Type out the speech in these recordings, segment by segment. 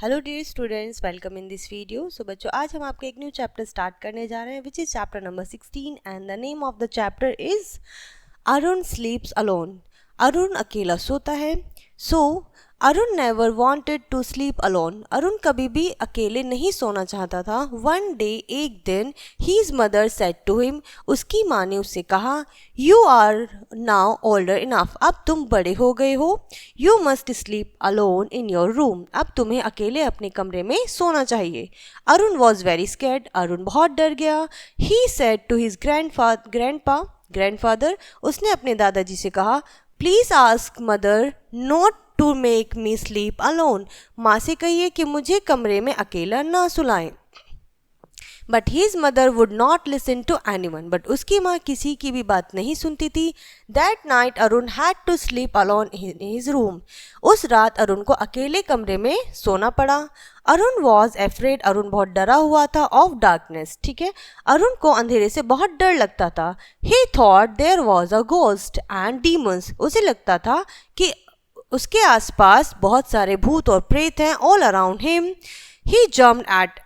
Hello dear students, welcome in this video. So बच्चों, आज हम आपके एक न्यू चैप्टर स्टार्ट करने जा रहे हैं which is chapter number 16 and the name of the chapter is Arun sleeps alone. Arun अकेला सोता है। Arun never wanted to sleep alone. Arun कभी भी अकेले नहीं सोना चाहता था। वन डे, एक दिन, his mother said to him, उसकी माँ ने उससे कहा, you are now older enough, अब तुम बड़े हो गए हो। You must sleep alone in your room, अब तुम्हें अकेले अपने कमरे में सोना चाहिए। Arun was very scared, Arun बहुत डर गया। He said to his grandfather, उसने अपने दादाजी से कहा, please ask mother not to make me sleep alone, माँ से कहिए कि मुझे कमरे में अकेला ना सुलाएं। But his mother would not listen to anyone, but उसकी माँ किसी की भी बात नहीं सुनती थी। That night Arun had to sleep alone in his room, उस रात अरुण को अकेले कमरे में सोना पड़ा। अरुण वॉज एफ्रेड, अरुण बहुत डरा हुआ था। ऑफ डार्कनेस, ठीक है, अरुण को अंधेरे से बहुत डर लगता था। He thought there was a ghost and demons, उसे लगता था कि उसके आसपास बहुत सारे भूत और प्रेत हैं। All around him. He jumped at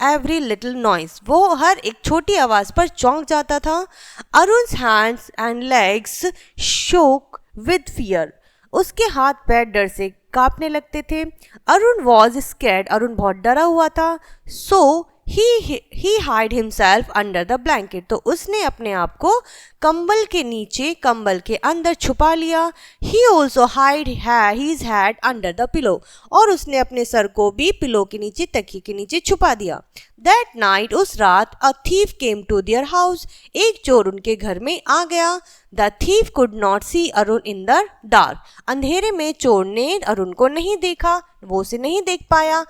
every little noise, वो हर एक छोटी आवाज पर चौंक जाता था। अरुण्स हैंड्स एंड लेग्स शोक विद फियर, उसके हाथ पैर डर से कांपने लगते थे। अरुण वॉज स्कैर्ड, अरुण बहुत डरा हुआ था। So he hide himself under the blanket, तो उसने अपने आप को कंबल के नीचे, कंबल के अंदर छुपा लिया। He also hide his head under the pillow, और उसने अपने सर को भी पिलो के नीचे, तकिए के नीचे छुपा दिया। दैट नाइट, उस रात, a thief came to their house, एक चोर उनके घर में आ गया। The thief could not see Arun in the dark, अंधेरे में चोर ने अरुण को नहीं देखा, वो उसे नहीं देख पाया।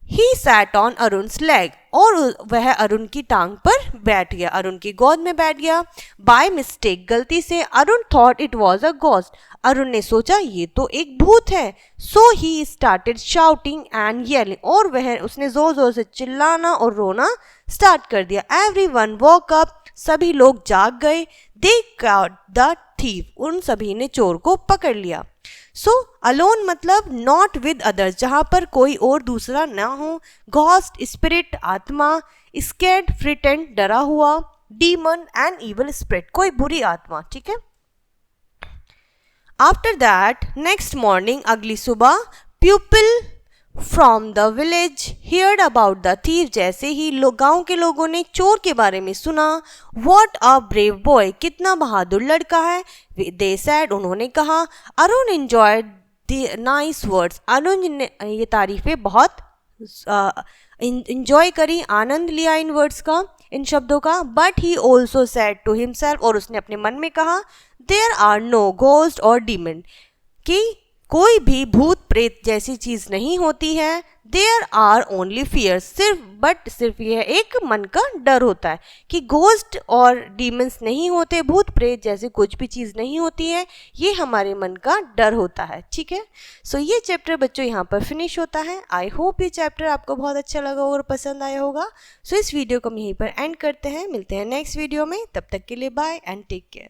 He sat on अरुण's leg, और वह अरुण की टांग पर बैठ गया, अरुण की गोद में बैठ गया। बाय मिस्टेक, गलती से, Arun thought it was a ghost, Arun ने सोचा ये तो एक भूत है। So he started shouting and yelling, और वह उसने जोर जोर से चिल्लाना और रोना स्टार्ट कर दिया। एवरीवन वोक अप, सभी लोग जाग गए। दे कॉट द थीफ, उन सभी ने चोर को पकड़ लिया। सो अलोन मतलब नॉट विद अदर्स, जहां पर कोई और दूसरा ना हो। घोस्ट स्पिरिट, आत्मा। स्कैर्ड फ्रिटेंड, डरा हुआ। डीमन एंड इविल स्पिरिट, कोई बुरी आत्मा, ठीक है। आफ्टर दैट, नेक्स्ट मॉर्निंग, अगली सुबह, people from the village heard about the thief, जैसे ही गांव के लोगों ने चोर के बारे में सुना। व्हाट अ ब्रेव बॉय, कितना बहादुर लड़का है। दे सेड, उन्होंने कहा। Arun enjoyed the nice words, Arun ने ये तारीफें बहुत इंजॉय करी, आनंद लिया इन वर्ड्स का, इन शब्दों का। But he also said to himself, और उसने अपने मन में कहा, देयर आर नो घोस्ट और डीमन, कि कोई भी भूत प्रेत जैसी चीज नहीं होती है। देयर आर ओनली फियर, सिर्फ यह एक मन का डर होता है कि घोस्ट और डीमंस नहीं होते, भूत प्रेत जैसे कुछ भी चीज नहीं होती है, ये हमारे मन का डर होता है, ठीक है। सो ये चैप्टर बच्चों यहाँ पर फिनिश होता है। आई होप ये चैप्टर आपको बहुत अच्छा लगा और पसंद आया होगा। सो इस वीडियो को हम यहीं पर एंड करते हैं, मिलते हैं नेक्स्ट वीडियो में, तब तक के लिए बाय एंड टेक केयर।